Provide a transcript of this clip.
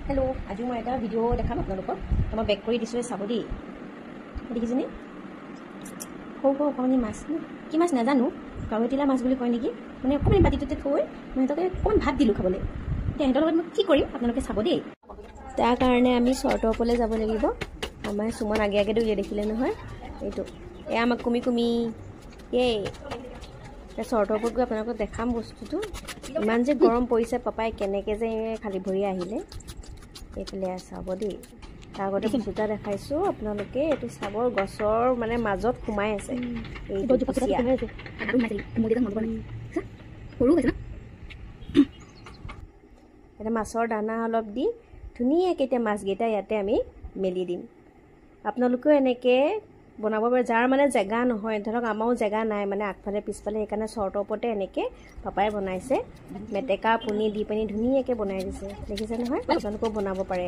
Hello आज मैं एक भिडिओ देखा अपना मैं बेक कर दी चाब दी देखिसे सौ सौ अकमानी माछ कि माछ नाजानो कावैतिला माछ कय नेকি मैं अकमानी बाटिटते थৈ मैं अकमान भात दिलु खाबले इहतर मैं कि करिम आपनालोके चाब देई तार कारणे आमी सर्टपले যাব লাগিব आमार सुमन आगे आगे दौरिया देखिले নহয় এইটো এ আমাক কুমি কুমি এই सर्टपत गई आपनालोকক देखाम बस्तुটো इमान जे गरम परिसे पापाय केनेके जे खाली भरि आहिले एफाले चाब देई तार आगते बस्तुटा देखाइছো आपनालोके एटु चाबर गছৰ মানে মাজত খুমাই আছে এইটো কুচিয়া আৰু মাইছিল মুদিটা মন বনাই সৰু হৈছে না এটা মাছৰ দানা অলপ দি ধুনিয়াকে এটা মাছ গেটা ইয়াতে আমি মেলি দিম आपनालोकेও এনেকে बनाब पारे जार माने जगह নহয় धरक आमाओ जगह नाय माने आगफाले पिछफाले एकाने सर्टपते एनेके पापाय बनाइसे मेटेका पुनी दी पानी धुनियाके बनाइ दिसे देखिसे নহয় आपनालोकेও बनाब पारे।